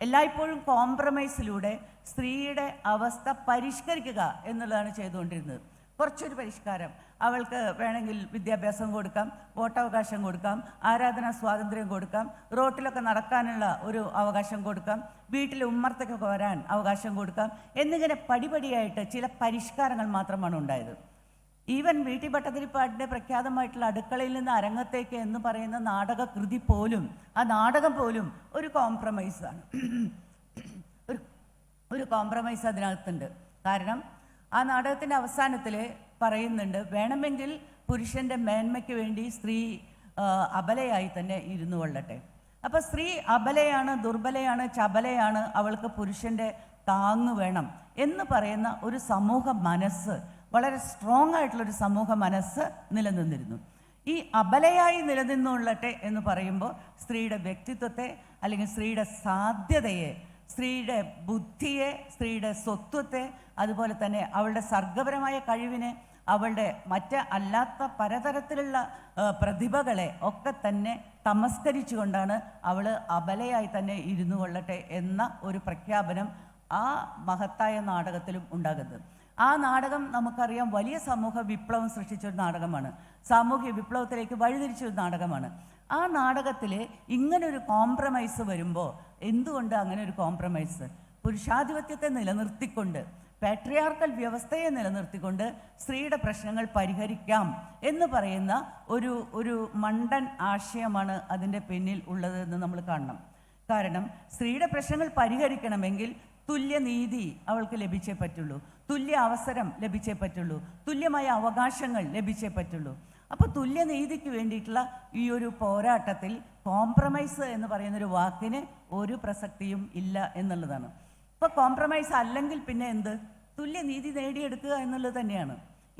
എല്ലായ്പ്പോഴും കോംപ്രമൈസിലൂടെ സ്ത്രീയുടെ അവസ്ഥ പരിഷ്കരിക്കുക എന്നുള്ളതാണ് ചെയ്തുകൊണ്ടിരുന്നത്. കുറച്ചൊരു പരിഷ്കാരം, അവൾക്ക് വേണമെങ്കിൽ വിദ്യാഭ്യാസം കൊടുക്കാം, വോട്ടവകാശം കൊടുക്കാം, ആരാധനാ സ്വാതന്ത്ര്യം കൊടുക്കാം, റോട്ടിലൊക്കെ നടക്കാനുള്ള ഒരു അവകാശം കൊടുക്കാം, വീട്ടിൽ ഉമ്മർത്തൊക്കെ വരാൻ അവകാശം കൊടുക്കാം എന്നിങ്ങനെ പടിപടിയായിട്ട് ചില പരിഷ്കാരങ്ങൾ മാത്രമാണ് ഉണ്ടായത്. ഈവൻ വീട്ടി ഭട്ടതിരിപ്പാടിൻ്റെ പ്രഖ്യാതമായിട്ടുള്ള അടുക്കളയിൽ നിന്ന് അരങ്ങത്തേക്ക് എന്ന് പറയുന്ന നാടകകൃതി പോലും, ആ നാടകം പോലും ഒരു കോംപ്രമൈസാണ്. ഒരു കോംപ്രമൈസ് അതിനകത്തുണ്ട്. കാരണം ആ നാടകത്തിൻ്റെ അവസാനത്തിൽ പറയുന്നുണ്ട്, വേണമെങ്കിൽ പുരുഷൻ്റെ മേന്മയ്ക്ക് വേണ്ടി സ്ത്രീ അബലയായി തന്നെ ഇരുന്നു കൊള്ളട്ടെ. അപ്പോൾ സ്ത്രീ അബലയാണ്, ദുർബലയാണ്, ചബലയാണ്, അവൾക്ക് പുരുഷൻ്റെ താങ്ങ് വേണം എന്ന് പറയുന്ന ഒരു സമൂഹ മനസ്സ്, വളരെ സ്ട്രോങ് ആയിട്ടുള്ളൊരു സമൂഹ മനസ്സ് നിലനിന്നിരുന്നു. ഈ അബലയായി നിലനിന്നുകൊള്ളട്ടെ എന്ന് പറയുമ്പോൾ സ്ത്രീയുടെ വ്യക്തിത്വത്തെ, അല്ലെങ്കിൽ സ്ത്രീയുടെ സാധ്യതയെ, സ്ത്രീയുടെ ബുദ്ധിയെ, സ്ത്രീയുടെ സ്വത്വത്തെ, അതുപോലെ തന്നെ അവളുടെ സർഗപരമായ കഴിവിനെ, അവളുടെ അല്ലാത്ത പലതരത്തിലുള്ള പ്രതിഭകളെ ഒക്കെ തന്നെ തമസ്കരിച്ചുകൊണ്ടാണ് അവൾ അബലയായി തന്നെ ഇരുന്നു കൊള്ളട്ടെ എന്ന ഒരു പ്രഖ്യാപനം ആ മഹത്തായ നാടകത്തിലും ഉണ്ടാകുന്നത്. ആ നാടകം നമുക്കറിയാം വലിയ സമൂഹ വിപ്ലവം സൃഷ്ടിച്ചൊരു നാടകമാണ്, സാമൂഹ്യ വിപ്ലവത്തിലേക്ക് വഴിതിരിച്ചൊരു നാടകമാണ്. ആ നാടകത്തിൽ ഇങ്ങനൊരു കോംപ്രമൈസ് വരുമ്പോൾ, എന്തുകൊണ്ട് അങ്ങനെ ഒരു കോംപ്രമൈസ്? പുരുഷാധിപത്യത്തെ നിലനിർത്തിക്കൊണ്ട്, പാട്രിയാർക്കൽ വ്യവസ്ഥയെ നിലനിർത്തിക്കൊണ്ട് സ്ത്രീയുടെ പ്രശ്നങ്ങൾ പരിഹരിക്കാം എന്ന് പറയുന്ന ഒരു മണ്ടൻ ആശയമാണ് അതിൻ്റെ പിന്നിൽ ഉള്ളത് എന്ന് നമ്മൾ കാണണം. കാരണം സ്ത്രീയുടെ പ്രശ്നങ്ങൾ പരിഹരിക്കണമെങ്കിൽ തുല്യനീതി അവൾക്ക് ലഭിച്ചേ പറ്റുള്ളൂ, തുല്യ അവസരം ലഭിച്ചേ പറ്റുള്ളൂ, തുല്യമായ അവകാശങ്ങൾ ലഭിച്ചേ പറ്റുള്ളൂ. അപ്പോൾ തുല്യനീതിക്ക് വേണ്ടിയിട്ടുള്ള ഈ ഒരു പോരാട്ടത്തിൽ കോംപ്രമൈസ് എന്ന് പറയുന്നൊരു വാക്കിന് ഒരു പ്രസക്തിയും ഇല്ല എന്നുള്ളതാണ്. ഇപ്പോൾ കോംപ്രമൈസ് അല്ലെങ്കിൽ പിന്നെ എന്ത്? തുല്യനീതി നേടിയെടുക്കുക എന്നുള്ളത് തന്നെയാണ്.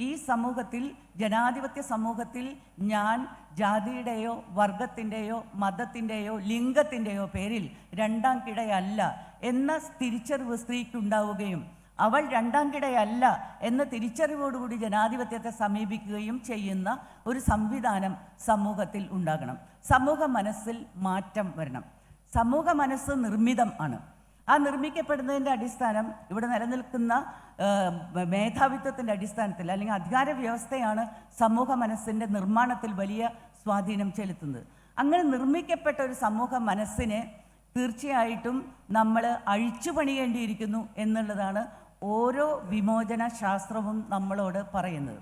ഈ സമൂഹത്തിൽ, ജനാധിപത്യ സമൂഹത്തിൽ, ഞാൻ ജാതിയുടെയോ വർഗത്തിൻ്റെയോ മതത്തിൻ്റെയോ ലിംഗത്തിൻ്റെയോ പേരിൽ രണ്ടാം കിടയല്ല എന്ന തിരിച്ചറിവ് സ്ത്രീക്കുണ്ടാവുകയും അവൾ രണ്ടാം കിടയല്ല എന്ന തിരിച്ചറിവോടുകൂടി ജനാധിപത്യത്തെ സമീപിക്കുകയും ചെയ്യുന്ന ഒരു സംവിധാനം സമൂഹത്തിൽ ഉണ്ടാകണം. സമൂഹ മനസ്സിൽ മാറ്റം വരണം. സമൂഹ മനസ്സ് നിർമ്മിതം ആണ്. ആ നിർമ്മിക്കപ്പെടുന്നതിൻ്റെ അടിസ്ഥാനം ഇവിടെ നിലനിൽക്കുന്ന മേധാവിത്വത്തിൻ്റെ അടിസ്ഥാനത്തിൽ, അല്ലെങ്കിൽ അധികാര വ്യവസ്ഥയാണ് സമൂഹ മനസ്സിൻ്റെ നിർമ്മാണത്തിൽ വലിയ സ്വാധീനം ചെലുത്തുന്നത്. അങ്ങനെ നിർമ്മിക്കപ്പെട്ട ഒരു സമൂഹ മനസ്സിനെ തീർച്ചയായിട്ടും നമ്മൾ അഴിച്ചു പണിയേണ്ടിയിരിക്കുന്നു എന്നുള്ളതാണ് ഓരോ വിമോചന ശാസ്ത്രവും നമ്മളോട് പറയുന്നത്.